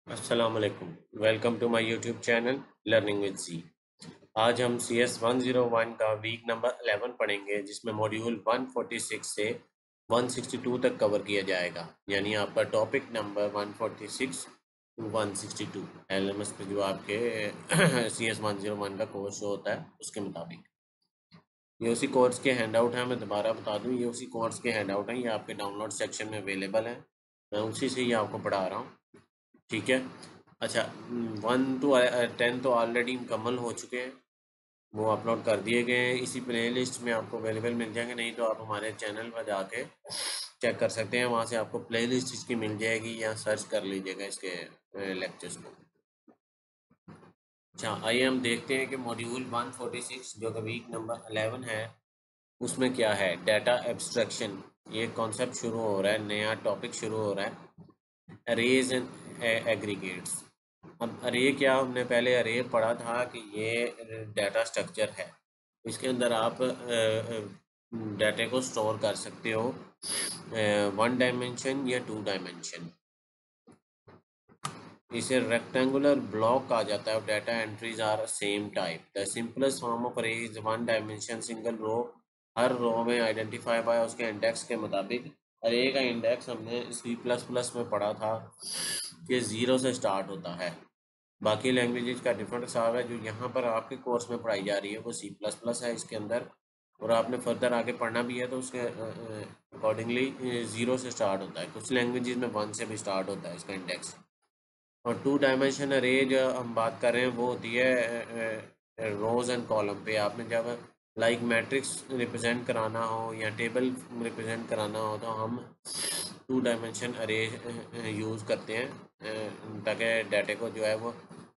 अस्सलाम वालेकुम। Welcome to my YouTube channel learning with G. आज हम सी एस 101 का वीक नंबर 11 पढ़ेंगे, जिसमें मॉड्यूल 146 से 162 तक कवर किया जाएगा। यानी आपका topic number 146 to 162 L M S पे जो आपके सी एस 101 का कोर्स होता है उसके मुताबिक। ये उसी कोर्स के हैंड आउट हैं। मैं दोबारा बता दूं, ये उसी कोर्स के हैंड आउट हैं। ये आपके डाउनलोड सेक्शन में अवेलेबल है। मैं उसी से ही आपको पढ़ा रहा हूँ। ठीक है। अच्छा, 1 to 10 तो ऑलरेडी मुकम्मल हो चुके हैं, वो अपलोड कर दिए गए हैं। इसी प्ले लिस्ट में आपको अवेलेबल मिल जाएंगे, नहीं तो आप हमारे चैनल पर जाके चेक कर सकते हैं। वहाँ से आपको प्ले लिस्ट इसकी मिल जाएगी, या सर्च कर लीजिएगा इसके लेक्चर्स को। अच्छा, आइए हम देखते हैं कि मॉड्यूल 146 जो कि वीक नंबर 11 है, उसमें क्या है। डाटा एब्स्ट्रैक्शन, ये कॉन्सेप्ट शुरू हो रहा है, नया टॉपिक शुरू हो रहा है। Arrays and aggregates. अब अरे क्या, हमने पहले अरे पढ़ा था कि ये डाटा स्ट्रक्चर है। इसके अंदर आप डाटे को स्टोर कर सकते हो 1 डायमेंशन या 2 डायमेंशन। इसे रेक्टेंगुलर ब्लॉक कहा जाता है। Data entries are same type. The simplest form of array is 1 dimension single row. हर रो में आइडेंटिफाई बाय उसके इंडेक्स के मुताबिक। अरे का इंडेक्स हमने C++ में पढ़ा था कि 0 से स्टार्ट होता है। बाकी लैंग्वेजेस का डिफरेंट हिसाब है। जो यहाँ पर आपके कोर्स में पढ़ाई जा रही है वो C++ है इसके अंदर, और आपने फर्दर आगे पढ़ना भी है तो उसके अकॉर्डिंगली 0 से स्टार्ट होता है। कुछ लैंग्वेजेस में 1 से भी स्टार्ट होता है इसका इंडेक्स। और 2 डायमेंशन अरे जो हम बात कर रहे हैं वो होती है रोज एंड कॉलम पे। आपने जब लाइक मैट्रिक्स रिप्रेजेंट कराना हो या टेबल रिप्रेजेंट कराना हो तो हम 2 डायमेंशन अरे यूज़ करते हैं, ताकि डाटे को जो है वो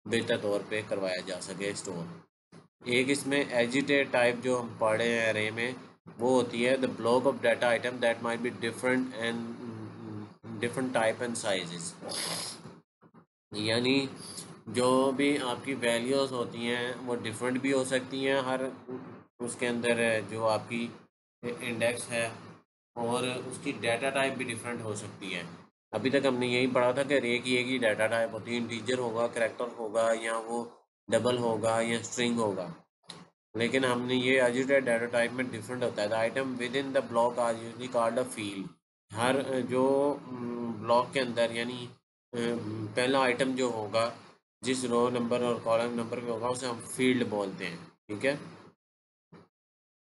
बेहतर तौर पे करवाया जा सके स्टोर। एक इसमें एजिटेड टाइप जो हम पढ़े हैं अरे में, वो होती है the block of data item that might be different and different type and sizes. यानी जो भी आपकी वैल्यूज़ होती हैं वो डिफरेंट भी हो सकती हैं हर उसके अंदर जो आपकी इंडेक्स है, और उसकी डाटा टाइप भी डिफरेंट हो सकती है। अभी तक हमने यही पढ़ा था कि रे की एक ही डाटा टाइप होती है, इंटीजर होगा, करैक्टर होगा, या वो डबल होगा या स्ट्रिंग होगा। लेकिन हमने ये एजिटेड डाटा टाइप में डिफरेंट होता है। The item within the block are usually called a field. हर जो ब्लॉक के अंदर, यानी पहला आइटम जो होगा जिस रो नंबर और कॉलम नंबर पे होगा उसे हम फील्ड बोलते हैं। ठीक है।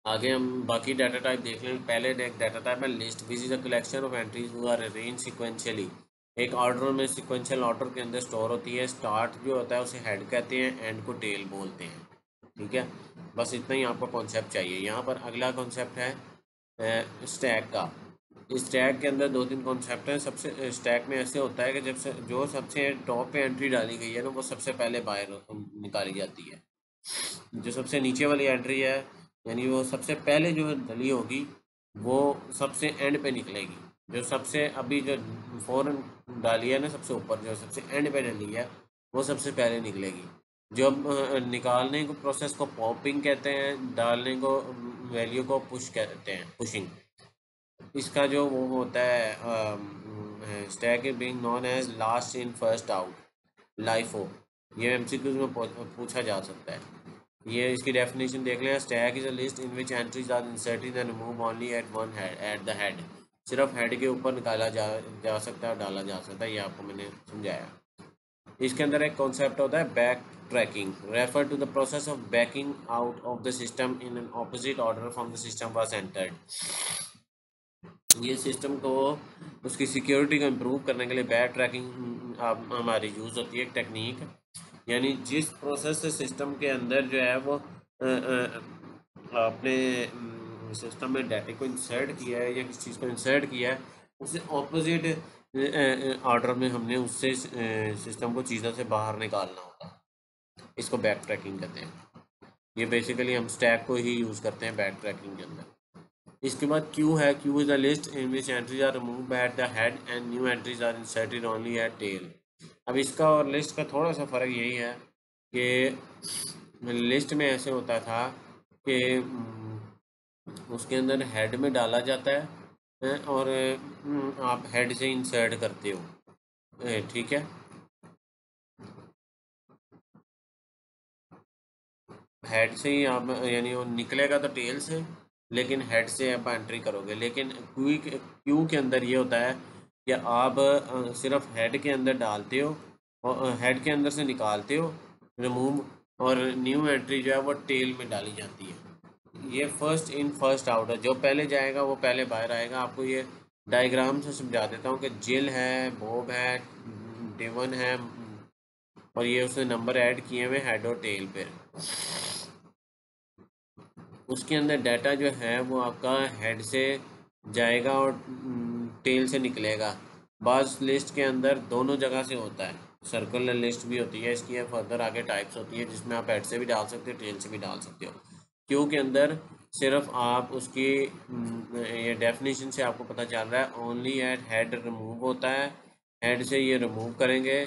आगे हम बाकी डाटा टाइप देख लें। पहले एक डाटा टाइप है list, which is a collection of entries who are arrange sequentially. एक ऑर्डर में सिक्वेंशियल ऑर्डर के अंदर स्टोर होती है। स्टार्ट जो होता है उसे हेड कहते हैं, एंड को टेल बोलते हैं। ठीक है। बस इतना ही आपको कॉन्सेप्ट चाहिए। यहाँ पर अगला कॉन्सेप्ट है स्टैक का। इस स्टैक के अंदर 2-3 कॉन्सेप्ट हैं। सबसे स्टैक में ऐसे होता है कि जब से जो सबसे टॉप पे एंट्री डाली गई है ना, वो सबसे पहले बाहर निकाली जाती है। जो सबसे नीचे वाली एंट्री है, यानी वो सबसे पहले जो डली होगी वो सबसे एंड पे निकलेगी। जो सबसे अभी जो फ़ौरन डाली है ना, सबसे ऊपर जो सबसे एंड पे डली है वो सबसे पहले निकलेगी। जब निकालने को प्रोसेस को पॉपिंग कहते हैं, डालने को वैल्यू को पुश कहते हैं, पुशिंग। इसका जो वो होता है stack is being known as last in first out, LIFO. ये एमसीक्यूज में पूछा जा सकता है। ये इसकी डेफिनेशन देख लें। Stack is a list in which entries are inserted and remove only at one head, at the head. सिर्फ हेड के ऊपर निकाला जा सकता है और डाला जा सकता है। ये आपको मैंने समझाया। इसके अंदर एक कॉन्सेप्ट होता है back tracking, refer to the process of backing out of the system in an opposite order from the system was entered. ये सिस्टम को उसकी सिक्योरिटी को इम्प्रूव करने के लिए बैक ट्रैकिंग हमारी यूज़ होती है, एक टेक्निक। यानी जिस प्रोसेस से सिस्टम के अंदर जो है वो आपने सिस्टम में डाटे को इंसर्ट किया है या किसी चीज़ को इंसर्ट किया है, उसे ऑपोजिट ऑर्डर में हमने उससे सिस्टम को चीज़ों से बाहर निकालना होता है। इसको बैक ट्रैकिंग कहते हैं। ये बेसिकली हम स्टैक को ही यूज़ करते हैं बैक ट्रैकिंग के अंदर। इसके बाद क्यू है। Queue is the list in which entries are removed at the head and new entries are inserted only at tail. अब इसका और लिस्ट का थोड़ा सा फ़र्क यही है कि लिस्ट में ऐसे होता था कि उसके अंदर हेड में डाला जाता है और आप हेड से इंसर्ट करते हो। ठीक है। हेड से ही आप, यानी वो निकलेगा तो टेल से, लेकिन हेड से आप एंट्री करोगे। लेकिन क्यू के अंदर ये होता है कि आप सिर्फ हेड के अंदर डालते हो और हेड के अंदर से निकालते हो रिमूव, और न्यू एंट्री जो है वो टेल में डाली जाती है। ये फर्स्ट इन फर्स्ट आउट है, जो पहले जाएगा वो पहले बाहर आएगा। आपको ये डायग्राम से समझा देता हूँ कि जिल है, बॉब है, डेवन है, और ये उसने नंबर ऐड किए हुए हेड और टेल पे। उसके अंदर डाटा जो है वो आपका हेड से जाएगा और टेल से निकलेगा। बाज़ लिस्ट के अंदर दोनों जगह से होता है, सर्कुलर लिस्ट भी होती है इसकी, फर्दर आगे टाइप्स होती है जिसमें आप हेड से भी डाल सकते हो, टेल से भी डाल सकते हो। क्यू के अंदर सिर्फ आप उसकी ये डेफिनेशन से आपको पता चल रहा है ओनली एट हेड रिमूव होता है, हेड से ये रिमूव करेंगे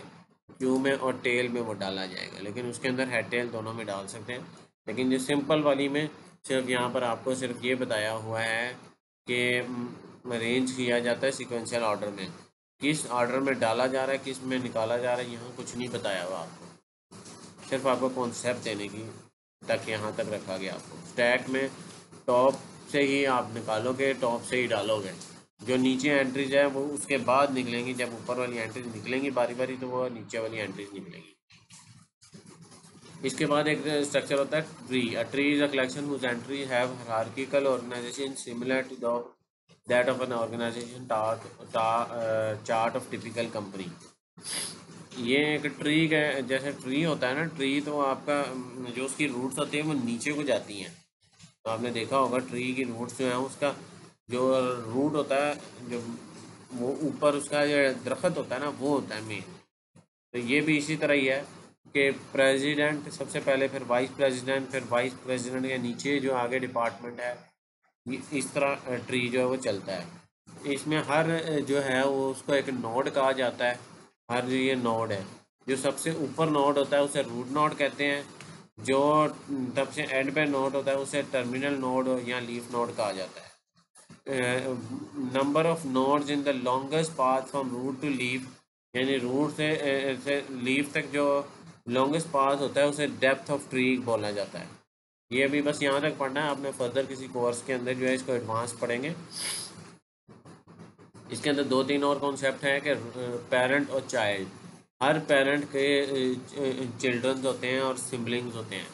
क्यू में और टेल में वो डाला जाएगा। लेकिन उसके अंदर हेड टेल दोनों में डाल सकते हैं। लेकिन जो सिंपल वाली में सिर्फ यहाँ पर आपको सिर्फ ये बताया हुआ है कि अरेंज किया जाता है सिक्वेंशियल ऑर्डर में, किस ऑर्डर में डाला जा रहा है, किस में निकाला जा रहा है, यहाँ कुछ नहीं बताया हुआ आपको, सिर्फ आपको कॉन्सेप्ट देने की तक यहाँ तक रखा गया। आपको स्टैक में टॉप से ही आप निकालोगे, टॉप से ही डालोगे, जो नीचे एंट्रीज है वो उसके बाद निकलेंगी। जब ऊपर वाली एंट्रीज निकलेंगी बारी बारी तो वो नीचे वाली एंट्रीज निकलेंगी। इसके बाद एक स्ट्रक्चर होता है tree. A tree is a collection whose entry have hierarchical organisation similar to the that of an organisation chart of typical company. ये एक ट्री का जैसे ट्री होता है ना, ट्री तो आपका जो उसकी रूट्स होती हैं वो नीचे को जाती हैं। तो आपने देखा होगा ट्री की रूट्स जो है उसका जो रूट होता है, जो वो ऊपर उसका जो दरख्त होता है ना वो होता है मेन। तो ये भी इसी तरह ही है कि प्रेसिडेंट सबसे पहले, फिर वाइस प्रेसिडेंट, फिर वाइस प्रेसिडेंट के नीचे जो आगे डिपार्टमेंट है, इस तरह ट्री जो है वो चलता है। इसमें हर जो है वो उसको एक नोड कहा जाता है। हर ये नोड है, जो सबसे ऊपर नोड होता है उसे रूट नोड कहते हैं, जो सबसे एंड पे नोड होता है उसे टर्मिनल नोड या लीफ नोड कहा जाता है। Number of nodes in the longest path from root to leaf, यानी रूट से लीफ तक जो लॉन्गेस्ट पाथ होता है उसे डेप्थ ऑफ ट्री बोला जाता है। ये अभी बस यहाँ तक पढ़ना है आपने, फर्दर किसी कोर्स के अंदर जो है इसको एडवांस पढ़ेंगे। इसके अंदर दो तीन और कॉन्सेप्ट हैं कि पेरेंट और चाइल्ड। हर पेरेंट के चिल्ड्रंस होते हैं और सिबलिंग्स होते हैं।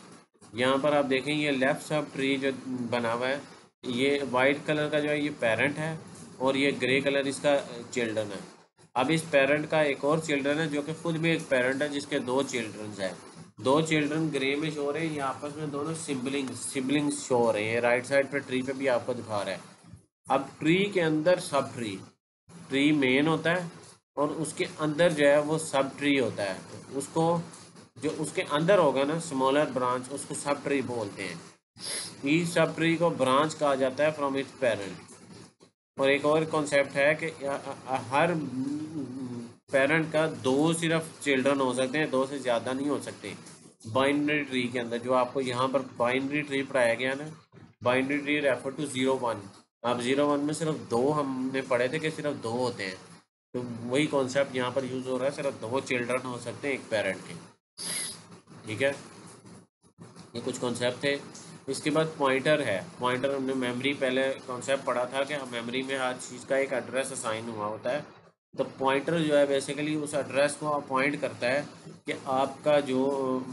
यहाँ पर आप देखें ये लेफ्ट सब ट्री जो बना हुआ है, ये वाइट कलर का जो है ये पेरेंट है और ये ग्रे कलर इसका चिल्ड्रन है। अब इस पेरेंट का एक और चिल्ड्रन है जो कि खुद भी एक पेरेंट है, जिसके दो चिल्ड्रंस हैं। दो चिल्ड्रन ग्रे में शो हो रहे हैं, ये आपस में दोनों सिबलिंग्स शो हो रहे हैं। राइट साइड पर ट्री पे भी आपको दिखा रहा है। अब ट्री के अंदर सब ट्री, ट्री मेन होता है और उसके अंदर जो है वो सब ट्री होता है। उसको जो उसके अंदर होगा ना स्मॉलर ब्रांच, उसको सब ट्री बोलते हैं। ईच सब ट्री को ब्रांच कहा जाता है फ्रॉम इट्स पेरेंट। और एक और कॉन्सेप्ट है कि हर पेरेंट का दो सिर्फ चिल्ड्रन हो सकते हैं, दो से ज़्यादा नहीं हो सकते। बाइनरी ट्री के अंदर जो आपको यहाँ पर बाइनरी ट्री पढ़ाया गया ना, बाइनरी ट्री रेफर टू 0 1। अब 0 1 में सिर्फ दो हमने पढ़े थे कि सिर्फ दो होते हैं, तो वही कॉन्सेप्ट यहाँ पर यूज़ हो रहा है, सिर्फ दो चिल्ड्रन हो सकते हैं एक पेरेंट के। ठीक है, ये कुछ कॉन्सेप्ट थे। इसके बाद पॉइंटर है। पॉइंटर हमने मेमोरी पहले कॉन्सेप्ट पढ़ा था कि मेमोरी में हर चीज़ का एक एड्रेस असाइन हुआ होता है। तो पॉइंटर जो है बेसिकली उस एड्रेस को अपॉइंट करता है कि आपका जो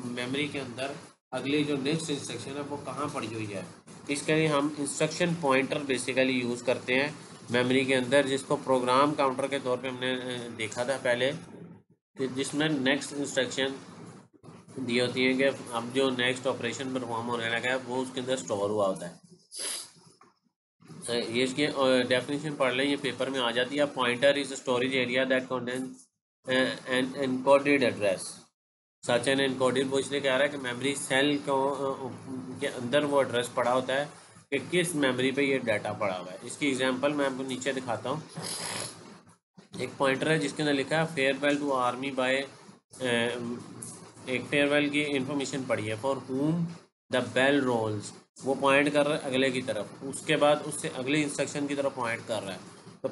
मेमोरी के अंदर अगली जो नेक्स्ट इंस्ट्रक्शन है वो कहाँ पड़ी हुई है। इसके लिए हम इंस्ट्रक्शन पॉइंटर बेसिकली यूज़ करते हैं मेमोरी के अंदर, जिसको प्रोग्राम काउंटर के तौर पे हमने देखा था पहले, कि जिसमें नेक्स्ट इंस्ट्रक्शन दी होती है कि अब जो नेक्स्ट ऑपरेशन परफॉर्म होने लगा है वो उसके अंदर स्टोर हुआ होता है। ये इसकी डेफिनेशन पढ़ लें, ये पेपर में आ जाती है। Pointer is storage area that contains an encoded address. Such an encoded वो इसलिए कह रहा है कि मेमोरी सेल को के अंदर वो एड्रेस पड़ा होता है कि किस मेमोरी पे ये डाटा पड़ा हुआ है। इसकी एग्जांपल मैं आपको नीचे दिखाता हूँ। एक पॉइंटर है जिसके अंदर लिखा है फेयरवेल टू आर्मी बाय, एक फेयरवेल की इंफॉर्मेशन पड़ी है, for whom the bell rolls. वो पॉइंट कर रहा है अगले की तरफ, उसके बाद उससे अगले इंस्ट्रक्शन की तरफ पॉइंट कर रहा है। तो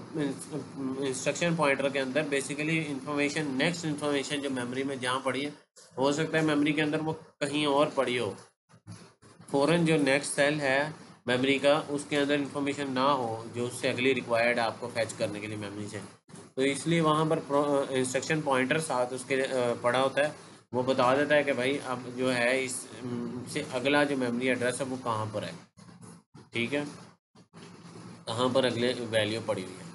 इंस्ट्रक्शन पॉइंटर के अंदर बेसिकली इंफॉर्मेशन, नेक्स्ट इंफॉर्मेशन जो मेमोरी में जहाँ पड़ी है, हो सकता है मेमोरी के अंदर वो कहीं और पड़ी हो, फ़ौरन जो नेक्स्ट सेल है मेमोरी का उसके अंदर इंफॉर्मेशन ना हो जो उससे अगली रिक्वायर्ड है आपको फैच करने के लिए मेमोरी से, तो इसलिए वहाँ पर इंस्ट्रक्शन पॉइंटर साथ उसके पड़ा होता है। वो बता देता है कि भाई अब जो है इस से अगला जो मेमोरी एड्रेस है वो कहाँ पर है, ठीक है, कहाँ पर अगले वैल्यू पड़ी हुई है।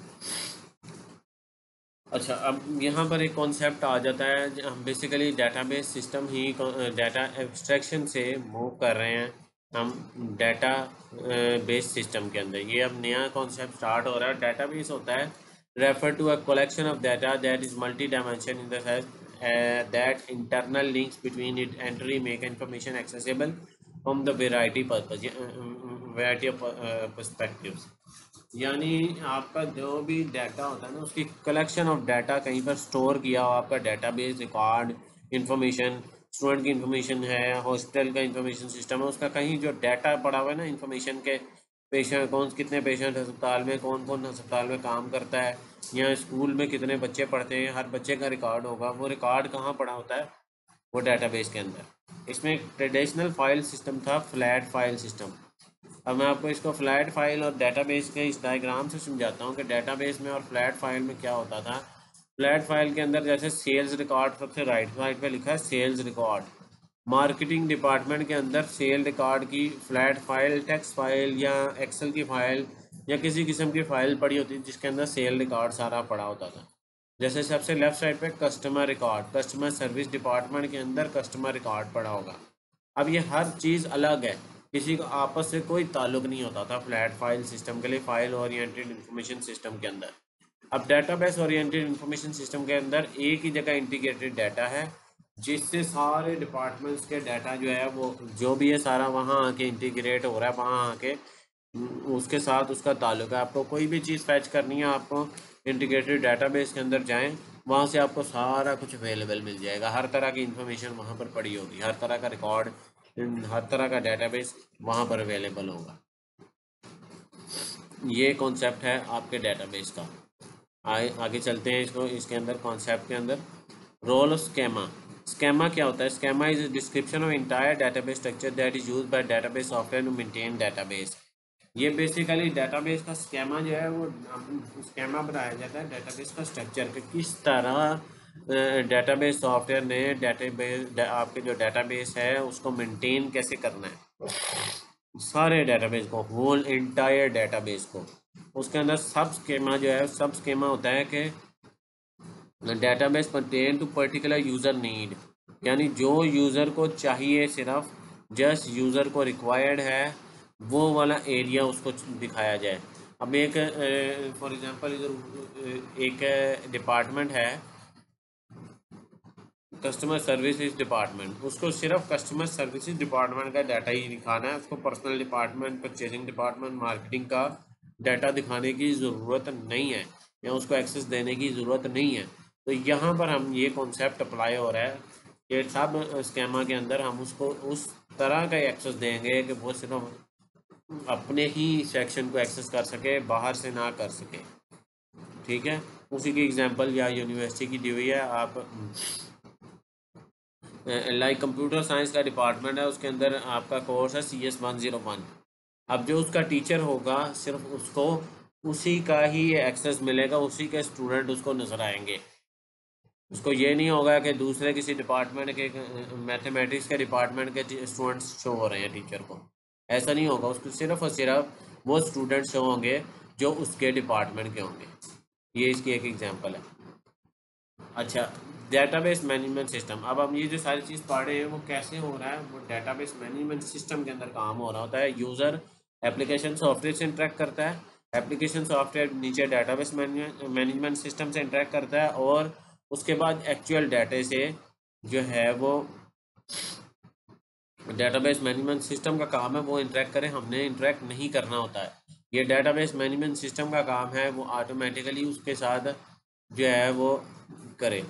अच्छा, अब यहाँ पर एक कॉन्सेप्ट आ जाता है, हम बेसिकली डेटाबेस सिस्टम ही डाटा एब्स्ट्रैक्शन से मूव कर रहे हैं हम डाटा बेस सिस्टम के अंदर। ये अब नया कॉन्सेप्ट स्टार्ट हो रहा है। डाटाबेस होता है refer to a collection of data that is multi dimension in the sense that internal links between it entry make information accessible from the variety of perspectives. यानी आपका जो भी डाटा होता है ना उसकी कलेक्शन ऑफ डाटा कहीं पर स्टोर किया हो, आपका डाटाबेस रिकॉर्ड इंफॉर्मेशन, स्टूडेंट की इंफॉर्मेशन है, हॉस्पिटल का इंफॉर्मेशन सिस्टम है, उसका कहीं जो डाटा पड़ा हुआ है ना इंफॉर्मेशन के, पेशेंट कौन कितने पेशेंट अस्पताल में, कौन कौन अस्पताल में काम करता है, या स्कूल में कितने बच्चे पढ़ते हैं, हर बच्चे का रिकॉर्ड होगा। वो रिकॉर्ड कहाँ पड़ा होता है? वो डाटाबेस के अंदर। इसमें एक ट्रेडिशनल फाइल सिस्टम था, फ्लैट फाइल सिस्टम। अब मैं आपको इसको फ्लैट फाइल और डेटाबेस के इस डायग्राम से समझाता हूँ कि डेटाबेस में और फ्लैट फाइल में क्या होता था। फ्लैट फाइल के अंदर जैसे सेल्स रिकॉर्ड सबसे राइट साइड पे लिखा है सेल्स रिकॉर्ड, मार्केटिंग डिपार्टमेंट के अंदर सेल रिकॉर्ड की फ्लैट फाइल, टेक्स्ट फाइल या एक्सेल की फाइल या किसी किस्म की फाइल पड़ी होती थी जिसके अंदर सेल रिकॉर्ड सारा पड़ा होता था। जैसे सबसे लेफ्ट साइड पे customer record, customer service department के अंदर कस्टमर रिकॉर्ड पड़ा होगा। अब ये हर चीज़ अलग है, किसी को आपस से कोई ताल्लुक नहीं होता था फ्लैट फाइल सिस्टम के लिए, फाइल ओरिएंटेड इंफॉर्मेशन सिस्टम के अंदर। अब डेटाबेस ओरिएंटेड इंफॉर्मेशन सिस्टम के अंदर एक ही जगह इंटीग्रेटेड डाटा है जिससे सारे डिपार्टमेंट्स के डाटा जो है वो जो भी है सारा वहाँ आके इंटीग्रेट हो रहा है, वहाँ आके उसके साथ उसका ताल्लुक है। आपको कोई भी चीज़ फैच करनी है, आपको इंटीग्रेटेड डाटाबेस के अंदर जाएं, वहाँ से आपको सारा कुछ अवेलेबल मिल जाएगा, हर तरह की इंफॉर्मेशन वहाँ पर पड़ी होगी, हर तरह का रिकॉर्ड, हर तरह का डाटाबेस वहाँ पर अवेलेबल होगा। ये कॉन्सेप्ट है आपके डेटाबेस का। आगे चलते हैं इसको, इसके अंदर कॉन्सेप्ट के अंदर रोल ऑफ स्केमा। स्केमा क्या होता है? Schema is description of entire database structure that is used by database software to maintain database. ये बेसिकली डेटाबेस का स्केमा जो है वो स्केमा बनाया जाता है डेटाबेस का स्ट्रक्चर के किस तरह डेटाबेस सॉफ्टवेयर ने डेटाबेस आपके जो डेटाबेस है उसको मेंटेन कैसे करना है, सारे डेटाबेस को, होल एंटायर डेटाबेस को। उसके अंदर सब स्केमा जो है, सब स्केमा होता है कि database pertain to particular user need, यानी जो यूज़र को चाहिए, सिर्फ जस्ट यूज़र को रिक्वायर्ड है वो वाला एरिया उसको दिखाया जाए। अब एक फॉर एग्जांपल इधर एक डिपार्टमेंट है कस्टमर सर्विसेज डिपार्टमेंट, उसको सिर्फ कस्टमर सर्विसेज डिपार्टमेंट का डाटा ही दिखाना है, उसको personal department, purchasing department, marketing का डाटा दिखाने की ज़रूरत नहीं है या उसको एक्सेस देने की ज़रूरत नहीं है। तो यहाँ पर हम ये कॉन्सेप्ट अप्लाई हो रहा है कि सब स्केमा के अंदर हम उसको उस तरह का एक्सेस देंगे कि वो सिर्फ अपने ही सेक्शन को एक्सेस कर सके, बाहर से ना कर सके, ठीक है। उसी की एग्जांपल या यूनिवर्सिटी की दी हुई है। आप लाइक कंप्यूटर साइंस का डिपार्टमेंट है, उसके अंदर आपका कोर्स है CS101। अब जो उसका टीचर होगा सिर्फ उसको उसी का ही एक्सेस मिलेगा, उसी के स्टूडेंट उसको नज़र आएंगे। उसको ये नहीं होगा कि दूसरे किसी डिपार्टमेंट के, मैथमेटिक्स के डिपार्टमेंट के स्टूडेंट्स शो हो रहे हैं टीचर को, ऐसा नहीं होगा। उसको सिर्फ और सिर्फ वो स्टूडेंट शो होंगे जो उसके डिपार्टमेंट के होंगे। ये इसकी एक एग्जांपल है। अच्छा, डेटाबेस मैनेजमेंट सिस्टम। अब हम ये जो सारी चीज़ पढ़ रहे हैं वो कैसे हो रहा है, वो डेटाबेस मैनेजमेंट सिस्टम के अंदर काम हो रहा होता है। यूज़र एप्लीकेशन सॉफ्टवेयर से इंटरेक्ट करता है, एप्लीकेशन सॉफ्टवेयर नीचे डेटाबेस मैनेजमेंट सिस्टम से इंटरेक्ट करता है, और उसके बाद एक्चुअल डाटे से जो है वो डेटाबेस मैनेजमेंट सिस्टम का काम है वो इंटरेक्ट करें, हमने इंटरेक्ट नहीं करना होता है। ये डेटाबेस मैनेजमेंट सिस्टम का काम है वो ऑटोमेटिकली उसके साथ जो है वो करे।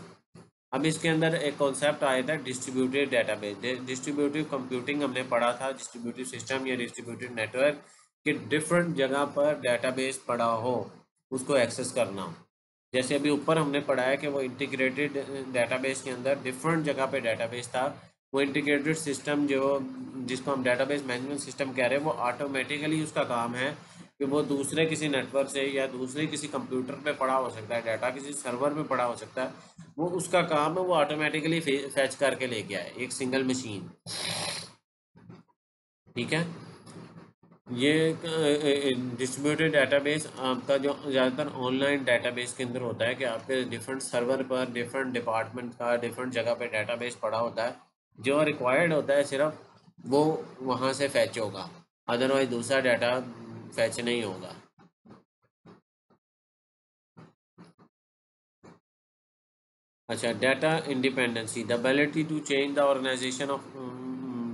अब इसके अंदर एक कॉन्सेप्ट आया था डिस्ट्रीब्यूटेड डेटाबेस। डिस्ट्रीब्यूटिव कंप्यूटिंग हमने पढ़ा था, डिस्ट्रीब्यूटिव सिस्टम या डिस्ट्रीब्यूटेड नेटवर्क के डिफरेंट जगह पर डेटाबेस पड़ा हो, उसको एक्सेस करना हो। जैसे अभी ऊपर हमने पढ़ा है कि वो इंटीग्रेटेड डेटाबेस के अंदर डिफरेंट जगह पे डेटाबेस था, वो इंटीग्रेटेड सिस्टम जो जिसको हम डेटाबेस मैनेजमेंट सिस्टम कह रहे हैं, वो ऑटोमेटिकली उसका काम है कि वो दूसरे किसी नेटवर्क से या दूसरे किसी कंप्यूटर पे पड़ा हो सकता है, डाटा किसी सर्वर पे पड़ा हो सकता है, वो उसका काम है वो ऑटोमेटिकली फैच करके लेके आए एक सिंगल मशीन। ठीक है। ये डिस्ट्रीब्यूटेड डेटाबेस आपका जो ज़्यादातर ऑनलाइन डेटाबेस के अंदर होता है कि आपके डिफरेंट सर्वर पर डिफरेंट डिपार्टमेंट का डिफरेंट जगह पे डेटाबेस पड़ा होता है, जो रिक्वायर्ड होता है सिर्फ वो वहाँ से फैच होगा, अदरवाइज दूसरा डाटा फैच नहीं होगा। अच्छा, data independency, the ability to change the organisation of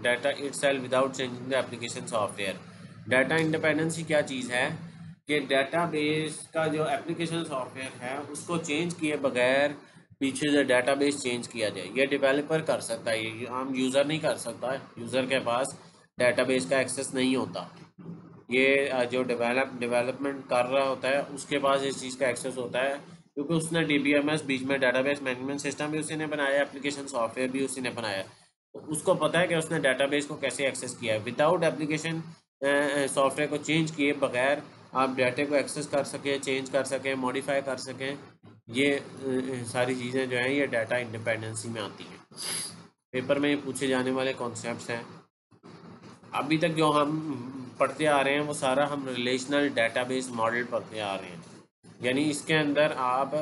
data itself without changing the application software. Data independency क्या चीज़ है कि डाटाबेस का जो एप्लीकेशन सॉफ्टवेयर है उसको चेंज किए बगैर पीछे से डाटाबेस चेंज किया जाए, ये डेवलपर कर सकता है, ये आम यूज़र नहीं कर सकता। यूज़र के पास डाटाबेस का एक्सेस नहीं होता। ये जो डेवलपमेंट कर रहा होता है उसके पास इस चीज़ का एक्सेस होता है, क्योंकि उसने डीबीएमएस बीच में डेटाबेस मैनेजमेंट सिस्टम भी उसी ने बनाया, एप्लीकेशन सॉफ्टवेयर भी उसी ने बनाया, तो उसको पता है कि उसने डाटाबेस को कैसे एक्सेस किया है। विदाउट एप्लीकेशन सॉफ्टवेयर को चेंज किए बगैर आप डाटे को एक्सेस कर सकें, चेंज कर सकें, मॉडिफाई कर सकें, ये सारी चीज़ें जो हैं ये डाटा इंडिपेंडेंसी में आती हैं। पेपर में पूछे जाने वाले कॉन्सेप्ट्स हैं। अभी तक जो हम पढ़ते आ रहे हैं वो सारा हम रिलेशनल डेटाबेस मॉडल पढ़ते आ रहे हैं, यानी इसके अंदर आप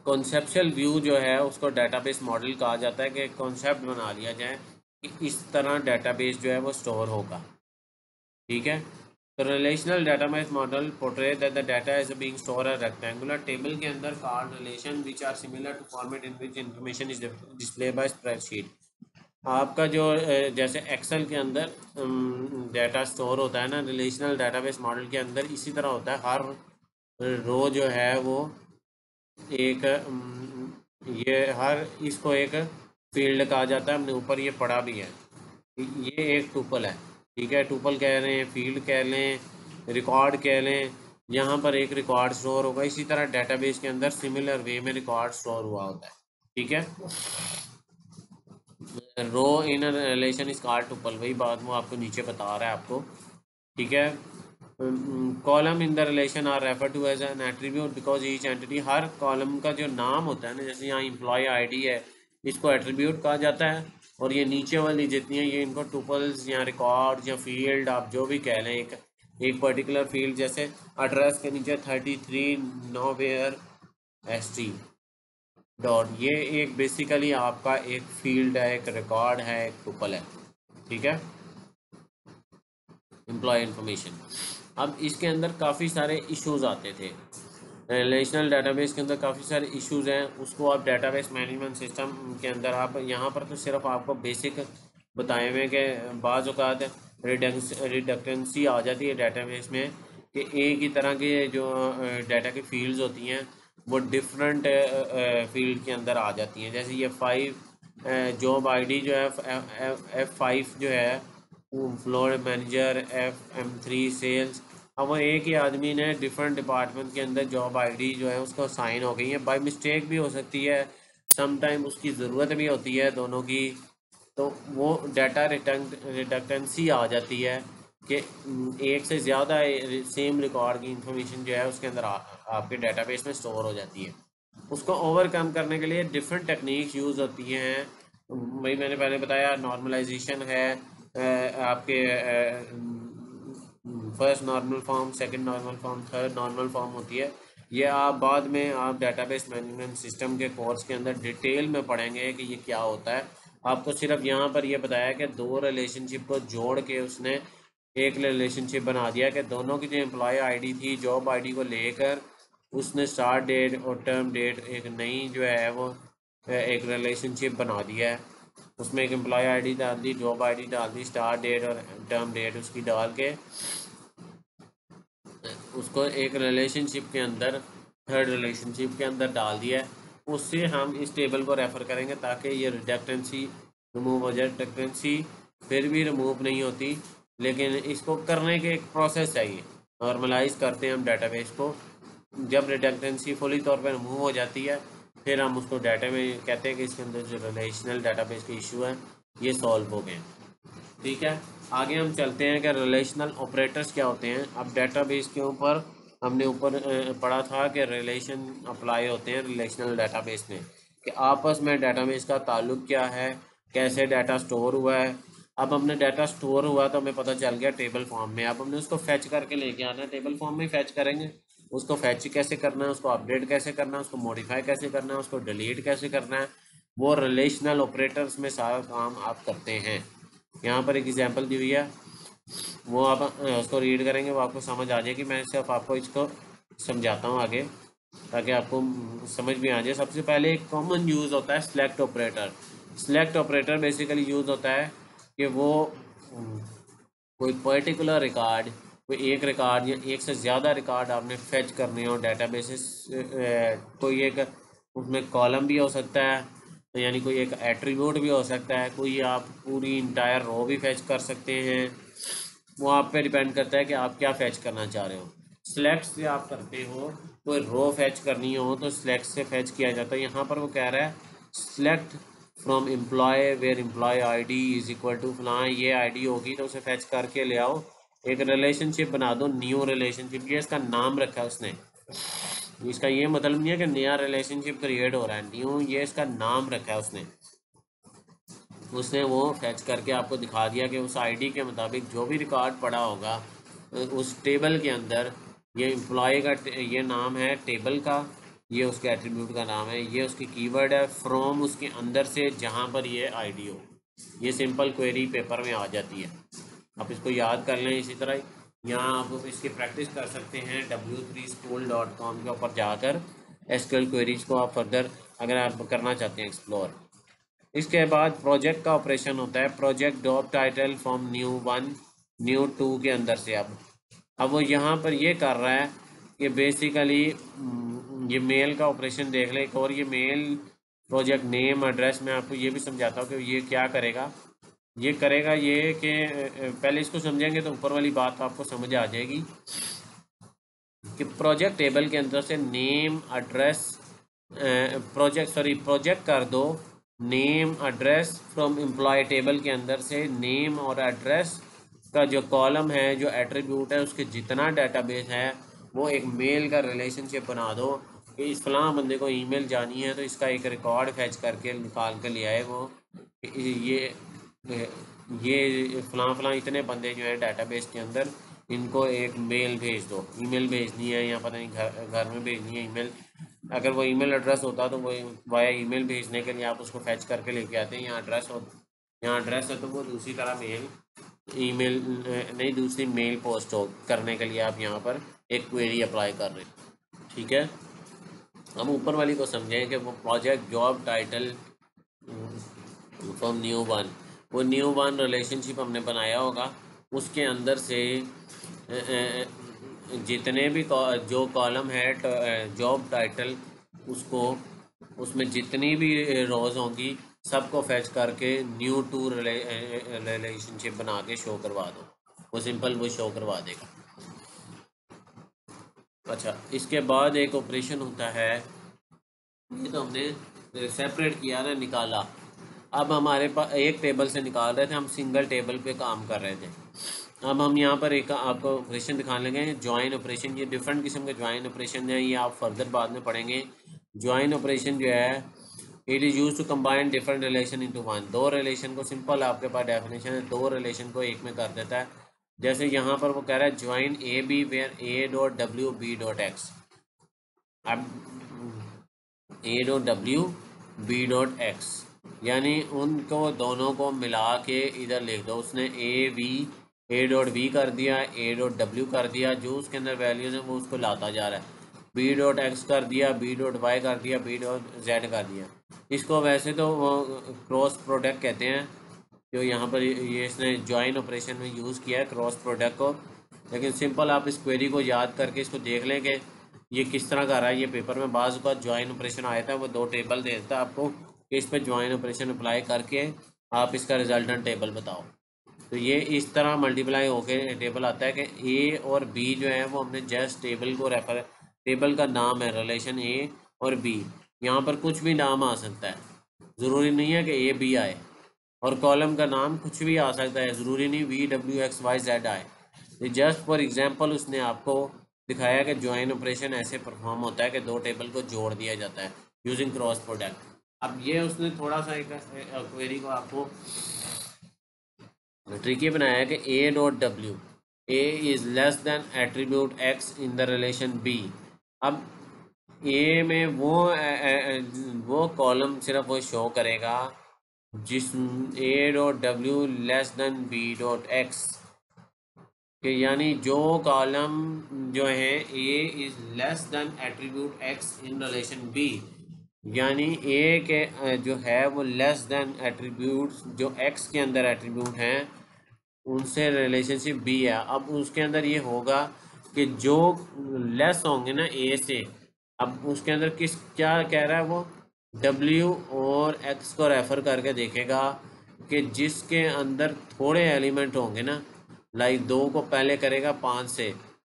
कॉन्सेप्चुअल व्यू जो है उसको डेटाबेस मॉडल कहा जाता है कि कॉन्सेप्ट बना लिया जाए कि इस तरह डेटाबेस जो है वो स्टोर होगा। ठीक है। तो relational database model portray that the data is being store a rectangular table के अंदर card relation which are similar to format in which information is display by spreadsheet. आपका जो जैसे एक्सेल के अंदर डाटा स्टोर होता है ना, रिलेशनल डेटाबेस मॉडल के अंदर इसी तरह होता है। हर रो जो है वो एक ये हर इसको एक फील्ड कहा जाता है, हमने ऊपर ये पढ़ा भी है। ये एक टुपल है। ठीक है, टुपल कह रहे हैं, फील्ड कह लें, रिकॉर्ड कह लें। यहाँ पर एक रिकॉर्ड स्टोर होगा, इसी तरह डेटाबेस के अंदर सिमिलर वे में रिकॉर्ड स्टोर हुआ होता है। ठीक है। Row in relation is called tuple, वही बात वो आपको नीचे बता रहा है आपको। ठीक है। Column in the relation are refer to as an attribute because each entity, हर कॉलम का जो नाम होता है ना, जैसे यहाँ एम्प्लॉय आईडी है, इसको एट्रीब्यूट कहा जाता है। और ये नीचे वाली जितनी है ये इनको टुपल्स या रिकॉर्ड या फील्ड आप जो भी कह लें, एक पर्टिकुलर फील्ड जैसे एड्रेस के नीचे 33 नोवेयर एस टी डॉट, ये एक बेसिकली आपका एक फील्ड है, एक रिकॉर्ड है, एक टुपल है। ठीक है, एम्प्लॉय इन्फॉर्मेशन। अब इसके अंदर काफ़ी सारे इश्यूज आते थे, रिलेशनल डेटाबेस के अंदर काफ़ी सारे इश्यूज हैं, उसको आप डेटाबेस मैनेजमेंट सिस्टम के अंदर आप यहाँ पर तो सिर्फ आपको बेसिक बताए हुए कि बाज़ औक़ात रिडक्टेंसी आ जाती है डेटाबेस में कि एक ही तरह के जो डाटा की फील्ड्स होती हैं वो डिफरेंट फील्ड के अंदर आ जाती हैं। जैसे ये 5 जॉब आईडी जो है F5 जो है फ्लोर मैनेजर, FM3 सेल्स। अब वो एक ही आदमी ने डिफरेंट डिपार्टमेंट के अंदर जॉब आईडी जो है उसको साइन हो गई है, बाय मिस्टेक भी हो सकती है, सम टाइम उसकी ज़रूरत भी होती है दोनों की। तो वो डाटा रिडक्टेंसी आ जाती है कि एक से ज़्यादा सेम रिकॉर्ड की इंफॉर्मेशन जो है उसके अंदर आपके डाटाबेस में स्टोर हो जाती है। उसको ओवरकम करने के लिए डिफरेंट टेक्निक्स यूज़ होती हैं। वही मैंने पहले बताया, नॉर्मलाइजेशन है, आपके first normal form, second normal form, third normal form होती है। ये आप बाद में आप डेटाबेस मैनेजमेंट सिस्टम के कोर्स के अंदर डिटेल में पढ़ेंगे कि ये क्या होता है। आपको सिर्फ यहाँ पर ये बताया कि दो रिलेशनशिप को जोड़ के उसने एक रिलेशनशिप बना दिया कि दोनों की जो एम्प्लॉय आईडी थी जॉब आईडी को लेकर उसने स्टार्ट डेट और टर्म डेट एक नई जो है वो एक रिलेशनशिप बना दिया है। उसमें एक एम्प्लॉय आईडी डाल दी, जॉब आईडी डाल दी, स्टार्ट डेट और टर्म डेट उसकी डाल के उसको एक रिलेशनशिप के अंदर, थर्ड रिलेशनशिप के अंदर डाल दिया है। उससे हम इस टेबल को रेफ़र करेंगे ताकि ये रिडक्टेंसी रिमूव हो जाए। रिडक्टेंसी फिर भी रिमूव नहीं होती, लेकिन इसको करने के एक प्रोसेस चाहिए। नॉर्मलाइज करते हैं हम डाटाबेस को, जब रिडक्टेंसी फुली तौर पर रिमूव हो जाती है फिर हम उसको डाटा में कहते हैं कि इसके अंदर जो रिलेशनल डाटाबेस के इशू है ये सॉल्व हो गए। ठीक है, आगे हम चलते हैं कि रिलेशनल ऑपरेटर्स क्या होते हैं। अब डाटाबेस के ऊपर हमने ऊपर पढ़ा था कि रिलेशन अप्लाई होते हैं रिलेशनल डाटाबेस में, कि आपस में डाटाबेस का ताल्लुक क्या है, कैसे डाटा स्टोर हुआ है। अब हमने डाटा स्टोर हुआ तो हमें पता चल गया टेबल फॉर्म में। अब हमने उसको फैच करके लेके आना है, टेबल फॉर्म में ही फैच करेंगे। उसको फैच कैसे करना है, उसको अपडेट कैसे करना है, उसको मॉडिफाई कैसे करना है, उसको डिलीट कैसे करना है, वो रिलेशनल ऑपरेटर्स में सारा काम आप करते हैं। यहाँ पर एक एग्जांपल दी हुई है, वो आप उसको रीड करेंगे, वो आपको समझ आ जाएगी। मैं सिर्फ आपको इसको समझाता हूँ आगे, ताकि आपको समझ में आ जाए। सबसे पहले एक कॉमन यूज़ होता है select operator. Select operator basically use होता है कि वो कोई पर्टिकुलर रिकॉर्ड, कोई एक रिकॉर्ड या एक से ज़्यादा रिकॉर्ड आपने फेच करने हो डेटाबेसिस, कोई एक उसमें कॉलम भी हो सकता है, तो यानी कोई एक एट्रीब्यूट भी हो सकता है, कोई आप पूरी इंटायर रो भी फेच कर सकते हैं। वो आप पे डिपेंड करता है कि आप क्या फेच करना चाह रहे हो। सिलेक्ट से आप करते हो, कोई रो फेच करनी हो तो सिलेक्ट से फेच किया जाता है। यहाँ पर वो कह रहा है select from employ where employ ID is equal to फलां, ये आईडी होगी तो उसे फेच करके ले आओ। एक रिलेशनशिप बना दो, न्यू रिलेशनशिप, ये इसका नाम रखा है उसने। इसका ये मतलब नहीं है कि नया रिलेशनशिप क्रिएट हो रहा है, न्यू ये इसका नाम रखा है उसने। उसने वो फैच करके आपको दिखा दिया कि उस आईडी के मुताबिक जो भी रिकॉर्ड पड़ा होगा उस टेबल के अंदर, ये एम्प्लॉय का ये नाम है टेबल का, ये उसके एट्रीब्यूट का नाम है, ये उसकी कीवर्ड है, फ्रॉम उसके अंदर से जहाँ पर ये आईडी हो। ये सिंपल क्वेरी पेपर में आ जाती है, आप इसको याद कर लें। इसी तरह यहाँ आप इसकी प्रैक्टिस कर सकते हैं w3school.com के ऊपर जाकर। एसक्यूएल क्वेरीज को आप फर्दर अगर आप करना चाहते हैं एक्सप्लोर। इसके बाद प्रोजेक्ट का ऑपरेशन होता है, project job title from new one new two के अंदर से। अब वो यहाँ पर ये कर रहा है कि बेसिकली ये मेल का ऑपरेशन देख ले एक और। ये मेल प्रोजेक्ट नेम एड्रेस, मैं आपको ये भी समझाता हूँ कि ये क्या करेगा। ये करेगा ये कि पहले इसको समझेंगे तो ऊपर वाली बात आपको समझ आ जाएगी कि प्रोजेक्ट टेबल के अंदर से नेम एड्रेस, प्रोजेक्ट कर दो name address from employ table के अंदर से नेम और एड्रेस का जो कॉलम है, जो एट्रीब्यूट है, उसके जितना डेटाबेस है वो एक मेल का रिलेशनशिप बना दो कि इस फलां बंदे को ईमेल जानी है तो इसका एक रिकॉर्ड फैच करके निकाल कर ले आए वो। ये ये फलां फलां इतने बंदे जो हैं डेटाबेस के अंदर, इनको एक मेल भेज दो। ईमेल भेजनी है या पता नहीं घर घर में भेजनी है ईमेल। अगर वो ईमेल एड्रेस होता तो वो वाया ईमेल भेजने के लिए आप उसको फैच करके लेके आते हैं। यहाँ एड्रेस हो, यहाँ एड्रेस है तो वो दूसरी तरह मेल ईमेल नहीं, दूसरी मेल पोस्ट हो करने के लिए आप यहाँ पर एक क्वेरी अप्लाई कर रहे हैं। ठीक है, हम ऊपर वाली को समझें कि वो project job title from new one, वो न्यू वन रिलेशनशिप हमने बनाया होगा, उसके अंदर से जितने भी जो कॉलम है जॉब टाइटल, उसको उसमें जितनी भी रोज़ होंगी सबको फैच करके न्यू टू रिलेशनशिप बना के शो करवा दो। वो सिंपल वो शो करवा देगा। अच्छा, इसके बाद एक ऑपरेशन होता है, ये तो हमने सेपरेट किया ना, निकाला। अब हमारे पास एक टेबल से निकाल रहे थे, हम सिंगल टेबल पे काम कर रहे थे। अब हम यहाँ पर एक आपको ऑपरेशन दिखाने लगे, ज्वाइन ऑपरेशन। ये डिफरेंट किस्म के ज्वाइन ऑपरेशन है, ये आप फर्दर बाद में पढ़ेंगे। ज्वाइन ऑपरेशन जो है, it is use to combine different relation into one. दो रिलेशन को, सिंपल आपके पास डेफिनेशन है, दो रिलेशन को एक में कर देता है। जैसे यहाँ पर वो कह रहा है join A B where A dot W B dot X. अब A dot W B dot X, यानी उनको दोनों को मिला के इधर लिख दो। उसने A V A dot V कर दिया, ए डॉट डब्ल्यू कर दिया, जो उसके अंदर वैल्यूज़ हैं वो उसको लाता जा रहा है। बी डॉट एक्स कर दिया, बी डॉट वाई कर दिया, बी डॉट जेड कर दिया। इसको वैसे तो वो क्रॉस प्रोडक्ट कहते हैं, जो यहाँ पर ये इसने ज्वाइन ऑपरेशन में यूज़ किया है क्रॉस प्रोडक्ट को। लेकिन सिंपल आप इस क्वेरी को याद करके इसको देख लें कि ये किस तरह का रहा है। ये पेपर में बाज़ का ज्वाइन ऑपरेशन आया था, वो दो टेबल दे देता है आपको कि इस पर ज्वाइन ऑपरेशन अप्लाई करके आप इसका रिजल्टेंट टेबल बताओ। तो ये इस तरह मल्टीप्लाई होके टेबल आता है कि ए और बी जो है वो हमने जस्ट टेबल को रेफर, टेबल का नाम है रिलेशन ए और बी, यहाँ पर कुछ भी नाम आ सकता है, ज़रूरी नहीं है कि ए बी आए, और कॉलम का नाम कुछ भी आ सकता है, ज़रूरी नहीं V W X Y Z आए। तो जस्ट फॉर एग्जांपल उसने आपको दिखाया कि ज्वाइन ऑपरेशन ऐसे परफॉर्म होता है कि दो टेबल को जोड़ दिया जाता है यूजिंग क्रॉस प्रोडक्ट। अब ये उसने थोड़ा सा एक क्वेरी को आपको ट्रिकी बनाया है कि A dot W, A is less than attribute X in the relation B. अब ए में वो कॉलम सिर्फ वो शो करेगा जिस A dot W less than B dot X के, यानी जो कॉलम जो है A is less than attribute X in relation B, यानी ए के जो है वो लेस देन एट्रीब्यूट जो एक्स के अंदर एट्रीब्यूट हैं उनसे रिलेशनशिप बी है। अब उसके अंदर ये होगा कि जो लेस होंगे ना ए से, अब उसके अंदर किस क्या कह रहा है वो, डब्ल्यू और एक्स को रेफर करके देखेगा कि जिसके अंदर थोड़े एलिमेंट होंगे ना, लाइक दो को पहले करेगा 5 से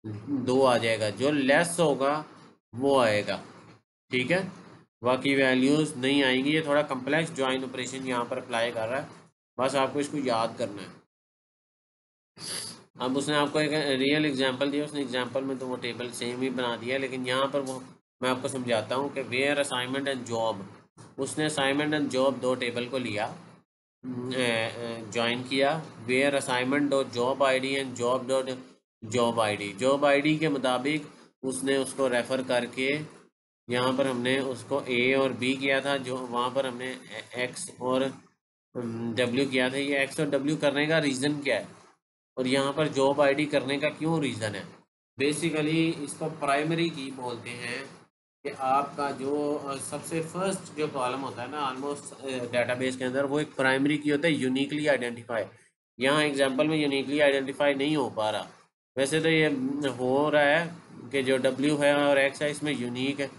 दो आ जाएगा, जो लेस होगा वो आएगा। ठीक है, बाकी वैल्यूज़ नहीं आएंगी। ये थोड़ा कम्प्लेक्स ज्वाइन ऑपरेशन यहाँ पर अप्लाई कर रहा है, बस आपको इसको याद करना है। अब उसने आपको एक रियल एग्जांपल दिया, उसने एग्जांपल में तो वो टेबल सेम ही बना दिया, लेकिन यहाँ पर वो मैं आपको समझाता हूँ कि वेयर असाइनमेंट एंड जॉब, उसने असाइनमेंट एंड जॉब दो टेबल को लिया, ज्वाइन किया, where assignment dot job ID and job dot job ID, job ID के मुताबिक उसने उसको रेफ़र करके यहाँ पर हमने उसको ए और बी किया था, जो वहाँ पर हमने एक्स और डब्ल्यू किया था। ये एक्स और डब्ल्यू करने का रीज़न क्या है और यहाँ पर जॉब आईडी करने का क्यों रीज़न है? बेसिकली इसको प्राइमरी की बोलते हैं कि आपका जो सबसे फर्स्ट जो कॉलम होता है ना ऑलमोस्ट डेटाबेस के अंदर, वो एक प्राइमरी की होता है यूनिकली आइडेंटिफाई। यहाँ एग्जांपल में यूनिकली आइडेंटिफाई नहीं हो पा रहा, वैसे तो ये हो रहा है कि जो डब्ल्यू है और एक्स है इसमें यूनिक है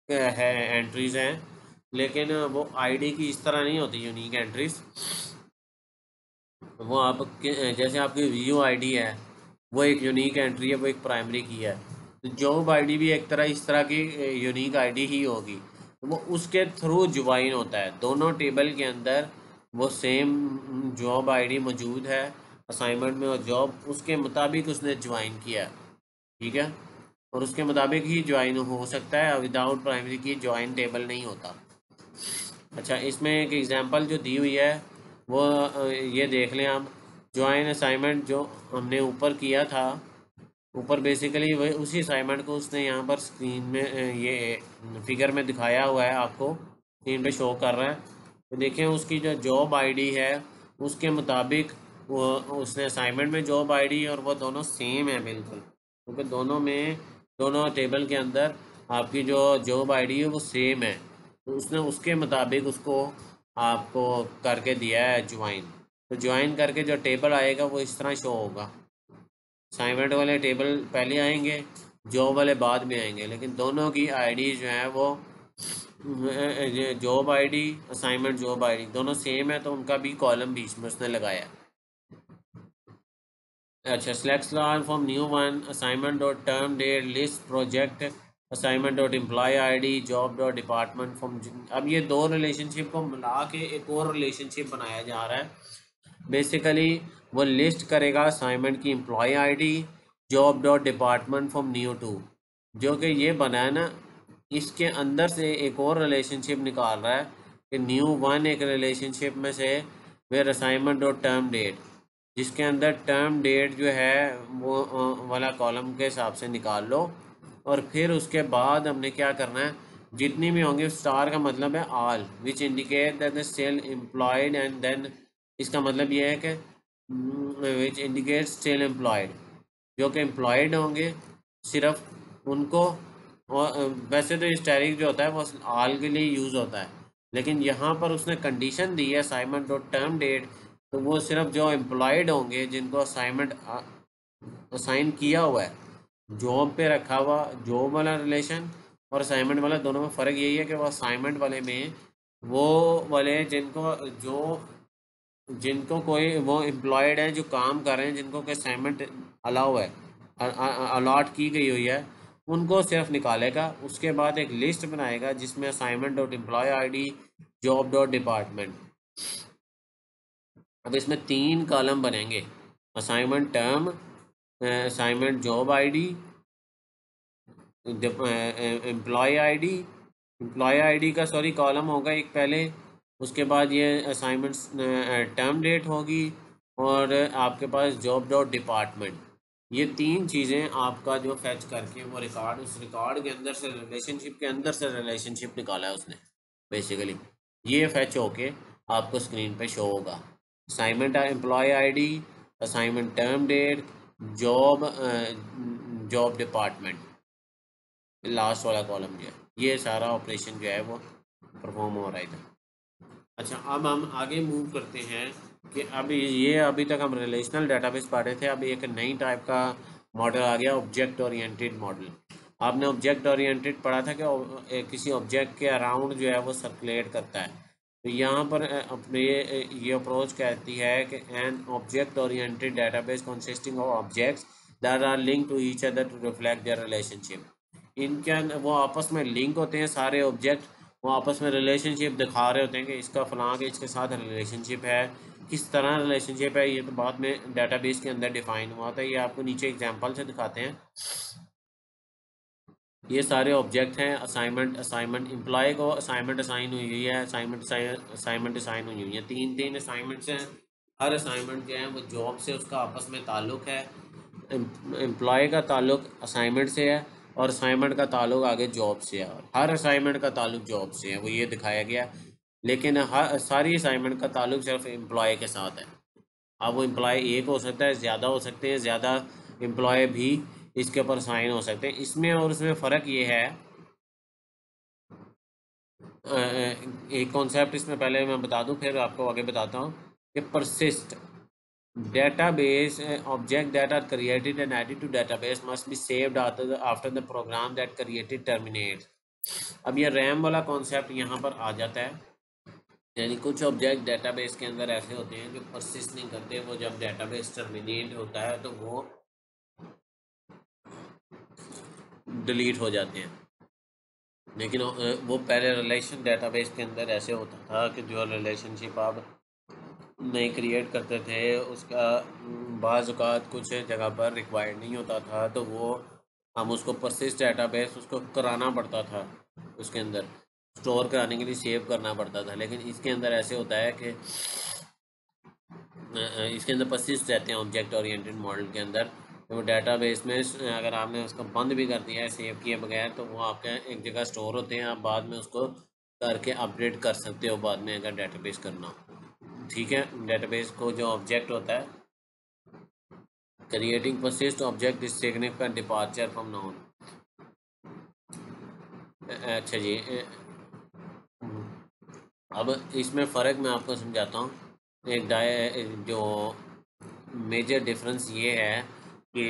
एंट्रीज़ हैं, लेकिन वो आईडी की इस तरह नहीं होती यूनिक एंट्रीज़। वो आप जैसे आपकी व्यू आईडी है वो एक यूनिक एंट्री है, वो एक प्राइमरी की है, तो जॉब आईडी भी एक तरह इस तरह की यूनिक आईडी ही होगी। तो वो उसके थ्रू ज्वाइन होता है दोनों टेबल के अंदर, वो सेम जॉब आईडी मौजूद है असाइनमेंट में, और जॉब उसके मुताबिक उसने ज्वाइन किया। ठीक है, और उसके मुताबिक ही ज्वाइन हो सकता है, विदाउट प्राइमरी की ज्वाइन टेबल नहीं होता। अच्छा, इसमें एक एग्जांपल जो दी हुई है वो ये देख लें आप, ज्वाइन असाइनमेंट जो हमने ऊपर किया था, ऊपर बेसिकली वही उसी असाइनमेंट को उसने यहाँ पर स्क्रीन में ये फिगर में दिखाया हुआ है, आपको स्क्रीन पे शो कर रहा है। तो देखें उसकी जो जॉब आईडी है उसके मुताबिक वो उसने असाइनमेंट में जॉब आईडी और वो दोनों सेम है बिल्कुल, क्योंकि दोनों में दोनों टेबल के अंदर आपकी जो जॉब आईडी है वो सेम है, तो उसने उसके मुताबिक उसको आपको करके दिया है ज्वाइन। तो ज्वाइन करके जो टेबल आएगा वो इस तरह शो होगा, असाइनमेंट वाले टेबल पहले आएंगे, जॉब वाले बाद में आएंगे, लेकिन दोनों की आईडी जो है वो job ID assignment job ID दोनों सेम है, तो उनका भी कॉलम बीच में उसने लगाया। अच्छा, select star from new one, assignment dot term date list project, assignment dot employ ID job dot department from. अब ये दो रिलेशनशिप को मिला के एक और रिलेशनशिप बनाया जा रहा है। बेसिकली वो लिस्ट करेगा असाइनमेंट की employ ID job dot department from new two, जो कि ये बना है ना, इसके अंदर से एक और रिलेशनशिप निकाल रहा है कि न्यू वन एक रिलेशनशिप में से where assignment dot term date, जिसके अंदर टर्म डेट जो है वो वाला कॉलम के हिसाब से निकाल लो, और फिर उसके बाद हमने क्या करना है, जितनी भी होंगी, स्टार का मतलब है all which indicate that the cell employed, and then इसका मतलब ये है कि विच इंडिकेट स्टिल एम्प्लॉयड, जो कि एम्प्लॉयड होंगे सिर्फ उनको। और वैसे तो स्टैटिक जो होता है वो ऑल के लिए यूज़ होता है, लेकिन यहाँ पर उसने कंडीशन दी है असाइनमेंट डॉट टर्म डेट, तो वो सिर्फ जो एम्प्लॉयड होंगे जिनको असाइनमेंट असाइन किया हुआ है जॉब पे रखा हुआ, जॉब वाला रिलेशन और असाइनमेंट वाला, दोनों में फ़र्क यही है कि वो असाइनमेंट वाले में वो वाले जिनको कोई वो एम्प्लॉयड हैं जो काम कर रहे हैं, जिनको कोई असाइनमेंट अलाउ है, अलॉट की गई हुई है, उनको सिर्फ निकालेगा। उसके बाद एक लिस्ट बनाएगा जिसमें assignment dot employ ID, job dot department. अब इसमें 3 कॉलम बनेंगे, assignment term, assignment job ID, employ ID का सॉरी कॉलम होगा एक पहले। उसके बाद ये असाइनमेंट टर्म डेट होगी, और आपके पास जॉब डॉट डिपार्टमेंट। ये 3 चीज़ें आपका जो फैच करके वो रिकॉर्ड, उस रिकॉर्ड के अंदर से रिलेशनशिप के अंदर से रिलेशनशिप निकाला है उसने बेसिकली। ये फैच होके आपको स्क्रीन पे शो होगा। Assignment employ ID, assignment term date, job job department, last वाला कॉलम जो है, ये सारा ऑपरेशन जो है वो परफॉर्म हो रहा है इधर। अच्छा, अब हम आगे मूव करते हैं कि अभी तक हम रिलेशनल डेटाबेस पढ़ रहे थे। अभी एक नई टाइप का मॉडल आ गया, ऑब्जेक्ट ओरिएंटेड मॉडल। आपने ऑब्जेक्ट ओरिएंटेड पढ़ा था कि किसी ऑब्जेक्ट के अराउंड जो है वो सर्कुलेट करता है। तो यहाँ पर अपने ये अप्रोच कहती है कि an object oriented database consisting of objects that are link to each other to reflect their relationship. इनके अंदर वो आपस में लिंक होते हैं सारे ऑब्जेक्ट, वो आपस में रिलेशनशिप दिखा रहे होते हैं कि इसका फलां के इसके साथ रिलेशनशिप है। किस तरह रिलेशनशिप है ये तो बाद में डेटाबेस के अंदर डिफाइन हुआ था। ये आपको नीचे एग्जांपल से दिखाते हैं। ये सारे ऑब्जेक्ट हैं। असाइनमेंट असाइनमेंट एम्प्लॉय को असाइनमेंट असाइन हुई है, असाइनमेंट असाइन हुई हुई है, 3 असाइनमेंट्स हैं। हर असाइनमेंट जो है वो जॉब से उसका आपस में ताल्लुक़ है। एम्प्लॉय का ताल्लुक़ असाइनमेंट से है, और असाइनमेंट का ताल्लुक़ आगे जॉब से है, और हर असाइनमेंट का ताल्लुक़ जॉब से है, वो ये दिखाया गया। लेकिन हर सारी असाइनमेंट का ताल्लुक़ सिर्फ एम्प्लॉय के साथ है। अब वो एम्प्लॉय एक हो सकता है, ज़्यादा हो सकते हैं, ज़्यादा एम्प्लॉय भी इसके ऊपर साइन हो सकते हैं। इसमें और उसमें फ़र्क ये है, एक कॉन्सेप्ट इसमें पहले मैं बता दूं फिर आपको आगे बताता हूँ कि persist database object that are created and added to database must be saved after the program that created terminates। अब ये रैम वाला कॉन्सेप्ट यहाँ पर आ जाता है। यानी कुछ ऑब्जेक्ट डेटाबेस के अंदर ऐसे होते हैं जो परसिस्ट नहीं करते, वो जब डेटाबेस टर्मिनेट होता है तो वो डिलीट हो जाते हैं। लेकिन वो पहले रिलेशन डेटाबेस के अंदर ऐसे होता था कि जो रिलेशनशिप आप नहीं क्रिएट करते थे उसका बाज़ औक़ात कुछ जगह पर रिक्वायर्ड नहीं होता था, तो वो हम उसको परसिस्ट डेटाबेस उसको कराना पड़ता था, उसके अंदर स्टोर कराने के लिए सेव करना पड़ता था। लेकिन इसके अंदर ऐसे होता है कि इसके अंदर परसिस्ट रहते हैं ऑब्जेक्ट ओरिएंटेड मॉडल के अंदर। तो डेटाबेस में अगर आपने उसको बंद भी कर दिया है सेव किए बगैर, तो वो आपके एक जगह स्टोर होते हैं, आप बाद में उसको करके अपडेट कर सकते हो बाद में अगर डेटाबेस करना हो। ठीक है, डेटाबेस को जो ऑब्जेक्ट होता है, creating persist object is significant departure from noun. अच्छा जी, अब इसमें फ़र्क मैं आपको समझाता हूँ। जो मेजर डिफरेंस ये है कि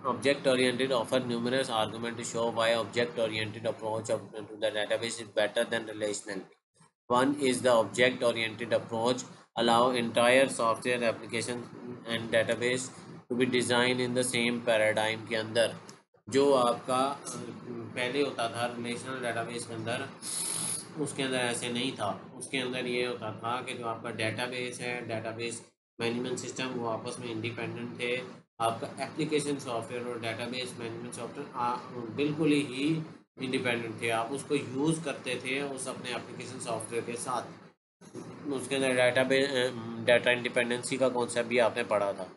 object oriented offer numerous argument to show why object oriented approach to the database is better than relational. One is the object-oriented approach, allow entire software application and database to be designed in the same paradigm के अंदर। जो आपका पहले होता था relational database के अंदर, उसके अंदर ऐसे नहीं था। उसके अंदर ये होता था कि जो आपका डेटाबेस है, डेटाबेस मैनेजमेंट सिस्टम, वो आपस में इंडिपेंडेंट थे। आपका एप्लीकेशन सॉफ्टवेयर और डेटाबेस मैनेजमेंट सॉफ्टवेयर बिल्कुल ही इंडिपेंडेंट थे। आप उसको यूज़ करते थे उस अपने एप्लीकेशन सॉफ्टवेयर के साथ। उसके अंदर डाटा इंडिपेंडेंसी का कॉन्सेप्ट भी आपने पढ़ा था।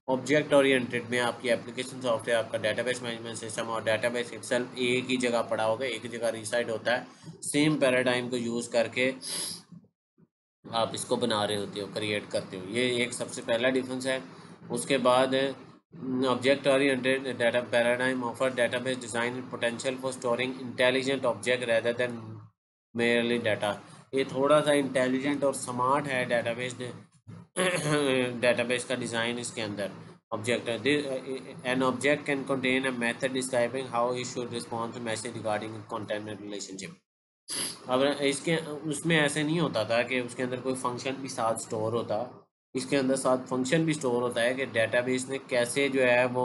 ऑब्जेक्ट ओरिएंटेड में आपकी एप्लीकेशन सॉफ्टवेयर, आपका डेटाबेस मैनेजमेंट सिस्टम और डेटाबेस इटसेल्फ एक ही जगह पड़ा होगा, एक ही जगह रिसाइड होता है। सेम पैराडाइम को यूज़ करके आप इसको बना रहे होते हो, क्रिएट करते हो। ये एक सबसे पहला डिफरेंस है। उसके बाद object oriented data paradigm offer database design potential for storing intelligent object rather than merely data. ये थोड़ा सा इंटेलिजेंट और स्मार्ट है डेटाबेस डेटाबेस का डिज़ाइन इसके अंदर। Object an object can contain a method describing how he should respond to message regarding content relationship. अब इसके उसमें ऐसे नहीं होता था कि उसके अंदर कोई फंक्शन भी साथ स्टोर होता। इसके अंदर साथ फंक्शन भी स्टोर होता है कि डेटाबेस ने कैसे जो है वो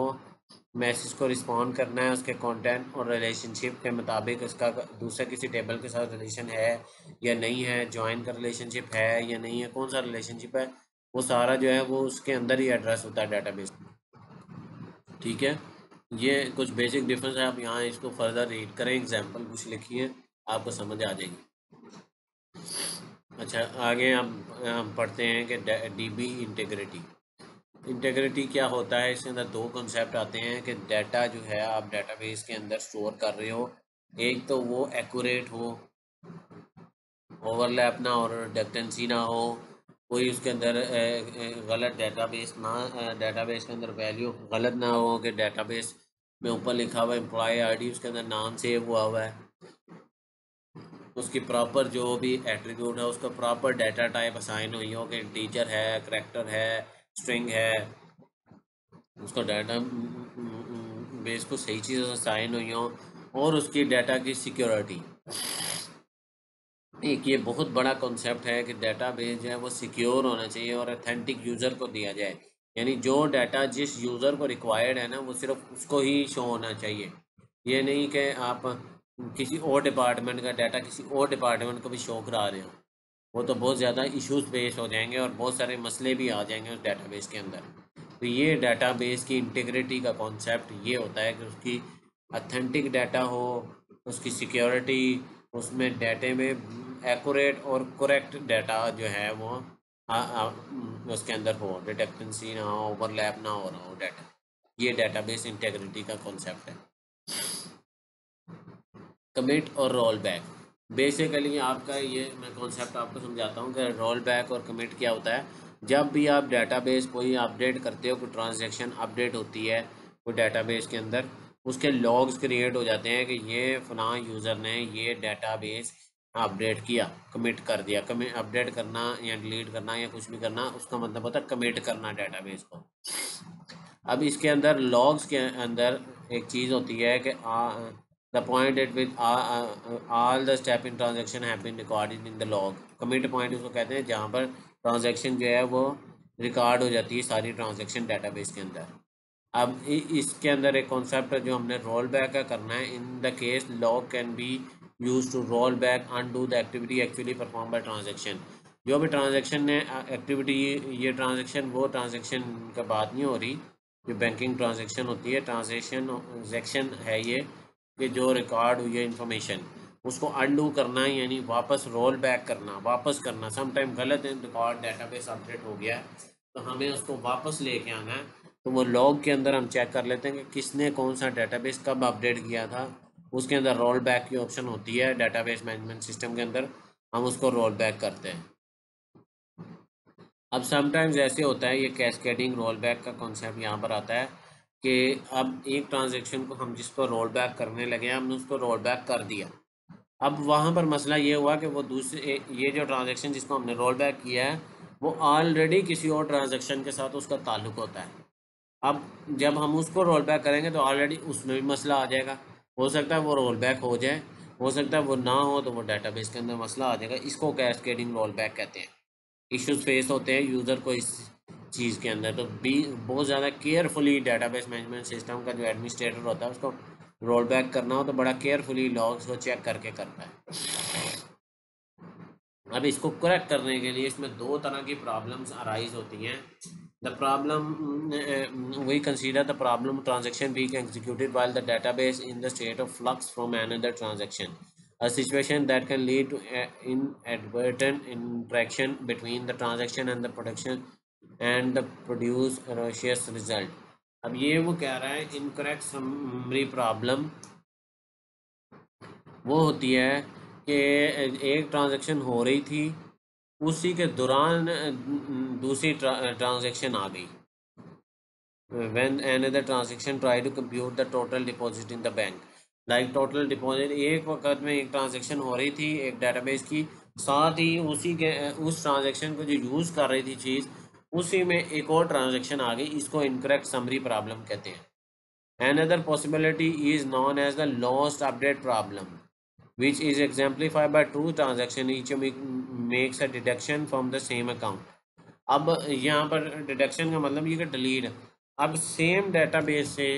मैसेज को रिस्पॉन्ड करना है, उसके कंटेंट और रिलेशनशिप के मुताबिक उसका दूसरे किसी टेबल के साथ रिलेशन है या नहीं है, ज्वाइन का रिलेशनशिप है या नहीं है, कौन सा रिलेशनशिप है, वो सारा जो है वो उसके अंदर ही एड्रेस होता है डाटाबेस। ठीक है, ये कुछ बेसिक डिफरेंस है। आप यहाँ इसको फर्दर रीड करें, एग्जाम्पल कुछ लिखिए, आपको समझ आ जाएगी। अच्छा, आगे हम पढ़ते हैं कि डीबी इंटीग्रिटी। इंटीग्रिटी क्या होता है? इसके अंदर दो कॉन्सेप्ट आते हैं कि डाटा जो है आप डाटाबेस के अंदर स्टोर कर रहे हो, एक तो वो एक्यूरेट हो, ओवरलैप ना और रिडंडेंसी ना हो, कोई उसके अंदर गलत डाटाबेस के अंदर वैल्यू गलत ना हो कि डाटाबेस में ऊपर लिखा हुआ एम्प्लॉय आईडी उसके अंदर नाम सेव हुआ हुआ है, उसकी प्रॉपर जो भी एट्रीब्यूट है उसका प्रॉपर डाटा टाइप असाइन हुई हो कि टीचर है, करेक्टर है, स्ट्रिंग है, उसका डाटा बेस को सही चीज़ असाइन हुई हो, और उसकी डाटा की सिक्योरिटी। एक ये बहुत बड़ा कॉन्सेप्ट है कि डाटा बेस जो है वो सिक्योर होना चाहिए और अथेंटिक यूज़र को दिया जाए, यानी जो डाटा जिस यूज़र को रिक्वायर्ड है ना वो सिर्फ उसको ही शो होना चाहिए। ये नहीं कि आप किसी और डिपार्टमेंट का डाटा किसी और डिपार्टमेंट को भी शो करा रहे हो, वो तो बहुत ज़्यादा इश्यूज पेश हो जाएंगे और बहुत सारे मसले भी आ जाएंगे उस डाटाबेस के अंदर। तो ये डाटाबेस की इंटीग्रिटी का कॉन्सेप्ट ये होता है कि उसकी अथेंटिक डाटा हो, उसकी सिक्योरिटी, उसमें डाटे में एक्यूरेट और करेक्ट डाटा जो है वो उसके अंदर हो, डिटेक्टेंसी ना हो, ओवरलैप ना हो रहा हो डाटा। ये डाटाबेस इंटीग्रिटी का कॉन्सेप्ट है। कमिट और रोल बैक, बेसिकली आपका ये मैं कॉन्सेप्ट आपको समझाता हूँ कि रोल बैक और कमिट क्या होता है। जब भी आप डाटाबेस कोई अपडेट करते हो, कोई ट्रांजैक्शन अपडेट होती है कोई डाटाबेस के अंदर, उसके लॉग्स क्रिएट हो जाते हैं कि ये फ़लाँ यूज़र ने ये डाटाबेस अपडेट किया, कमिट कर दिया। कमिट अपडेट करना या डिलीट करना या कुछ भी करना, उसका मतलब होता है कमिट करना डाटाबेस को। अब इसके अंदर लॉग्स के अंदर एक चीज़ होती है कि the point at which all the step in transaction have been recorded in the log. Commit point उसको कहते हैं जहाँ पर ट्रांजेक्शन जो है वो रिकॉर्ड हो जाती है सारी ट्रांजेक्शन डाटाबेस के अंदर। अब इसके अंदर एक कॉन्सेप्ट है जो हमने रोल बैक का करना है। In the case log can be use to roll back undo the activity actually perform by transaction. जो भी ट्रांजेक्शन ने एक्टिविटी, ये ट्रांजेक्शन वो ट्रांजेक्शन का बात नहीं हो रही जो बैंकिंग ट्रांजेक्शन होती है, ट्रांजेक्शन है ये कि जो रिकॉर्ड हुई है इंफॉर्मेशन उसको अनडू करना, यानी वापस रोल बैक करना, वापस करना। समटाइम गलत रिकॉर्ड डाटाबेस अपडेट हो गया है तो हमें उसको वापस लेके आना है। तो वो लॉग के अंदर हम चेक कर लेते हैं कि किसने कौन सा डाटाबेस कब अपडेट किया था, उसके अंदर रोल बैक की ऑप्शन होती है डाटाबेस मैनेजमेंट सिस्टम के अंदर, हम उसको रोल बैक करते हैं। अब समटाइम्स ऐसे होता है, ये कैस्केडिंग रोल बैक का कॉन्सेप्ट यहाँ पर आता है कि अब एक ट्रांजेक्शन को हम जिसको रोल बैक करने लगे, हमने उसको रोल बैक कर दिया। अब वहाँ पर मसला ये हुआ कि वो दूसरे ये जो ट्रांजेक्शन जिसको हमने रोल बैक किया है वो ऑलरेडी किसी और ट्रांजेक्शन के साथ उसका ताल्लुक होता है। अब जब हम उसको रोल बैक करेंगे तो ऑलरेडी उसमें भी मसला आ जाएगा। हो सकता है वो रोल बैक हो जाए, हो सकता है वो ना हो, तो वो डाटाबेस के अंदर मसला आ जाएगा। इसको कैस्केडिंग रोल बैक कहते हैं। इश्यूज फेस होते हैं यूज़र को इस चीज़ के अंदर, तो बी बहुत ज़्यादा केयरफुली डाटाबेस मैनेजमेंट सिस्टम का जो एडमिनिस्ट्रेटर होता है उसको रोल बैक करना हो तो बड़ा केयरफुली लॉग्स को चेक करके करता है। अब इसको करेक्ट करने के लिए इसमें दो तरह की प्रॉब्लम्स अराइज होती हैं। The problem we consider the problem transaction being executed while the database in the state of flux from another transaction, a situation that can lead to inadvertent interaction between the transaction and the production and the produce erroneous result। अब ये वो कह रहा है incorrect summary problem वो होती है कि एक ट्रांजैक्शन हो रही थी, उसी के दौरान दूसरी ट्रांजैक्शन आ गई। when another transaction try to compute the total deposit in the bank, like total deposit, एक वक्त में एक ट्रांजैक्शन हो रही थी एक डेटाबेस की, साथ ही उसी के उस ट्रांजैक्शन को जो यूज़ कर रही थी चीज़, उसी में एक और ट्रांजैक्शन आ गई। इसको इनकरेक्ट समरी प्रॉब्लम कहते हैं। Another possibility is known as the lost update problem, which is exemplified by two transactions each makes a deduction from the same account। अब यहाँ पर डिडक्शन का मतलब ये कि डिलीट, अब सेम डेटाबेस से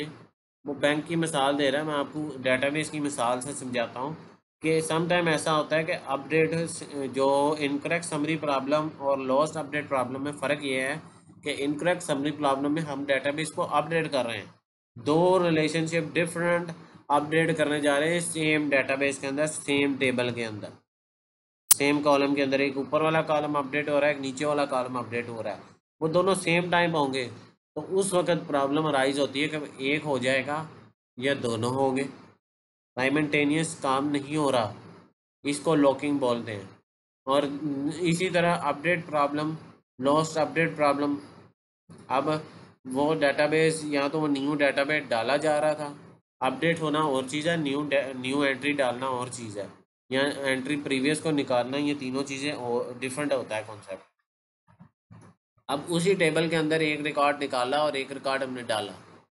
वो बैंक की मिसाल दे रहा है, मैं आपको डेटाबेस की मिसाल से समझाता हूँ कि सम टाइम ऐसा होता है कि अपडेट जो इनकरेक्ट समरी प्रॉब्लम और लॉस्ट अपडेट प्रॉब्लम में फ़र्क ये है कि इनकरेक्ट समरी प्रॉब्लम में हम डेटाबेस को अपडेट कर रहे हैं, दो रिलेशनशिप डिफरेंट अपडेट करने जा रहे हैं सेम डेटाबेस के अंदर, सेम टेबल के अंदर, सेम कॉलम के अंदर। एक ऊपर वाला कॉलम अपडेट हो रहा है, एक नीचे वाला कॉलम अपडेट हो रहा है, वो दोनों सेम टाइम होंगे, तो उस वक्त प्रॉब्लम अराइज होती है कि एक हो जाएगा या दोनों होंगे, साइमल्टेनियस काम नहीं हो रहा, इसको लॉकिंग बोलते हैं। और इसी तरह update problem, lost update problem, अब वो डेटाबेस या तो वो न्यू डेटाबेस डाला जा रहा था, अपडेट होना और चीज़ है, न्यू एंट्री डालना और चीज़ है, या एंट्री प्रीवियस को निकालना, ये तीनों चीज़ें और डिफरेंट होता है कॉन्सेप्ट। अब उसी टेबल के अंदर एक रिकॉर्ड निकाला और एक रिकॉर्ड हमने डाला,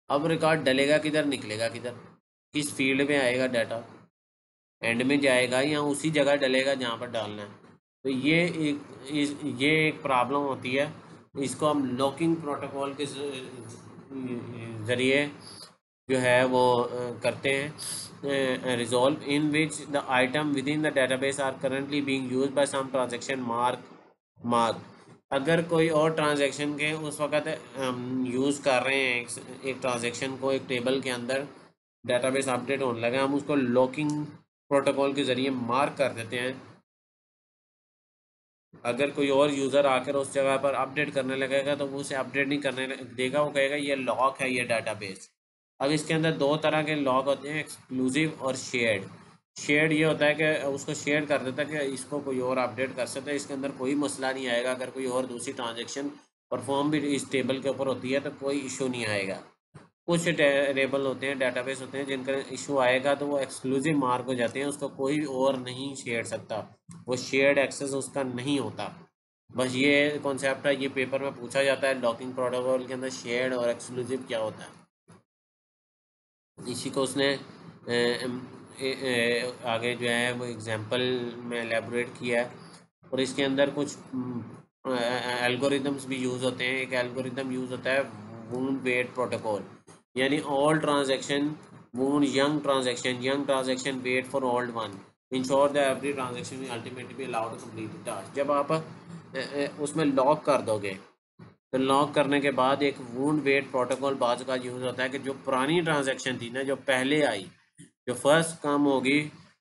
अब रिकॉर्ड डलेगा किधर, निकलेगा किधर, किस फील्ड में आएगा डाटा, एंड में जाएगा या उसी जगह डलेगा जहाँ पर डालना है। तो ये एक प्रॉब्लम होती है, इसको हम लॉकिंग प्रोटोकॉल के ज़रिए जो है वो करते हैं resolve, in which the item within the database are currently being used by some transaction mark. अगर कोई और ट्रांजैक्शन के उस वक्त यूज़ कर रहे हैं एक ट्रांजैक्शन को एक टेबल के अंदर, डेटाबेस अपडेट होने लगा, हम उसको लॉकिंग प्रोटोकॉल के ज़रिए मार्क कर देते हैं। अगर कोई और यूज़र आकर उस जगह पर अपडेट करने लगेगा तो वो उसे अपडेट नहीं करने देगा, वो कहेगा ये लॉक है ये डाटाबेस। अब इसके अंदर दो तरह के लॉक होते हैं, एक्सक्लूसिव और शेयर्ड। शेयर्ड ये होता है कि उसको शेयर कर देता है कि इसको कोई और अपडेट कर सकता है, इसके अंदर कोई मसला नहीं आएगा, अगर कोई और दूसरी ट्रांजेक्शन परफॉर्म भी इस टेबल के ऊपर होती है तो कोई इशू नहीं आएगा। कुछ टेबल होते हैं, डेटाबेस होते हैं जिनका इशू आएगा तो वो एक्सक्लूसिव मार्क हो जाते हैं, उसको कोई और नहीं शेयर सकता, वो शेयर्ड एक्सेस उसका नहीं होता। बस ये कॉन्सेप्ट है, ये पेपर में पूछा जाता है लॉकिंग प्रोटोकॉल के अंदर शेयर्ड और एक्सक्लूसिव क्या होता है, इसी को उसने आगे जो है वो एग्जांपल में एलेबोरेट किया है। और इसके अंदर कुछ एल्गोरिदम्स भी यूज़ होते हैं। एक एल्गोरिदम यूज़ होता है वूंड वेट प्रोटोकॉल, यानी all transaction wound young transaction wait for old one, ensure that every transaction ultimately be allowed to complete the task. जब आप उसमें लॉक कर दोगे तो लॉक करने के बाद एक वूंड वेट प्रोटोकॉल बाज का यूज़ होता है कि जो पुरानी ट्रांजैक्शन थी ना, जो पहले आई, जो फर्स्ट काम होगी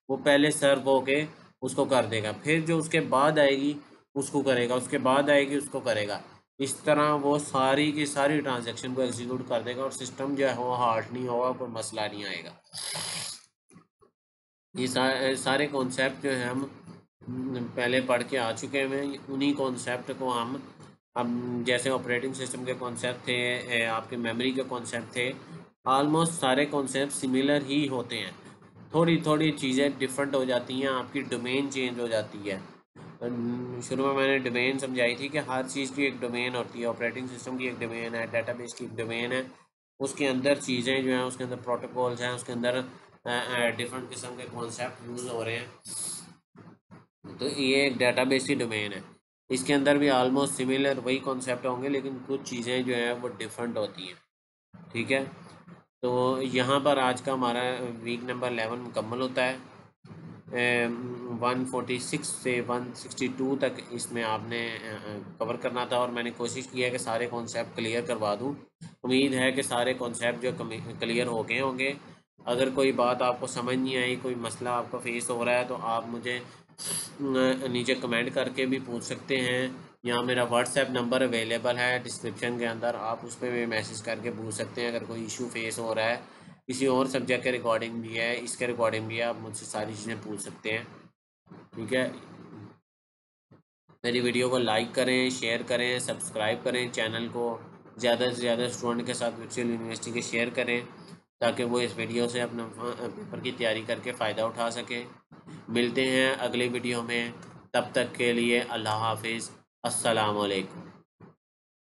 वो पहले सर्व होके उसको कर देगा, फिर जो उसके बाद आएगी उसको करेगा, उसके बाद आएगी उसको करेगा। इस तरह वो सारी की सारी ट्रांजैक्शन को एग्जीक्यूट कर देगा और सिस्टम जो है वो हार्ड नहीं होगा, कोई मसला नहीं आएगा। ये सारे कॉन्सेप्ट जो है हम पहले पढ़ के आ चुके हैं, उन्हीं कॉन्सेप्ट को हम अब जैसे ऑपरेटिंग सिस्टम के कॉन्सेप्ट थे, आपके मेमोरी के कॉन्सेप्ट थे, ऑलमोस्ट सारे कॉन्सेप्ट सिमिलर ही होते हैं, थोड़ी थोड़ी चीज़ें डिफरेंट हो जाती हैं, आपकी डोमेन चेंज हो जाती है। शुरू में मैंने डोमेन समझाई थी कि हर चीज़ की एक डोमेन होती है, ऑपरेटिंग सिस्टम की एक डोमेन है, डेटाबेस की एक डोमेन है, उसके अंदर चीज़ें जो हैं, उसके अंदर प्रोटोकॉल्स हैं, उसके अंदर डिफरेंट किस्म के कॉन्सेप्ट यूज़ हो रहे हैं। तो ये एक डेटाबेस की डोमेन है, इसके अंदर भी ऑलमोस्ट सिमिलर वही कॉन्सेप्ट होंगे, लेकिन कुछ चीज़ें जो हैं वो डिफरेंट होती हैं। ठीक है, तो यहाँ पर आज का हमारा वीक नंबर 11 मुकम्मल होता है। 146 से 162 तक इसमें आपने कवर करना था और मैंने कोशिश की है कि सारे कॉन्सेप्ट क्लियर करवा दूँ। उम्मीद है कि सारे कॉन्सेप्ट जो क्लियर हो गए होंगे। अगर कोई बात आपको समझ नहीं आई, कोई मसला आपको फेस हो रहा है, तो आप मुझे नीचे कमेंट करके भी पूछ सकते हैं, या मेरा व्हाट्सएप नंबर अवेलेबल है डिस्क्रिप्शन के अंदर, आप उस पर भी मैसेज करके पूछ सकते हैं। अगर कोई इशू फेस हो रहा है किसी और सब्जेक्ट के रिकॉर्डिंग भी है, इसके रिकॉर्डिंग भी है, आप मुझसे सारी चीज़ें पूछ सकते हैं। ठीक है, मेरी वीडियो को लाइक करें, शेयर करें, सब्सक्राइब करें चैनल को, ज़्यादा से ज़्यादा स्टूडेंट के साथ वर्चुअल यूनिवर्सिटी के शेयर करें, ताकि वो इस वीडियो से अपना पेपर की तैयारी करके फ़ायदा उठा सकें। मिलते हैं अगली वीडियो में, तब तक के लिए अल्लाह हाफिज़, अस्सलाम वालेकुम।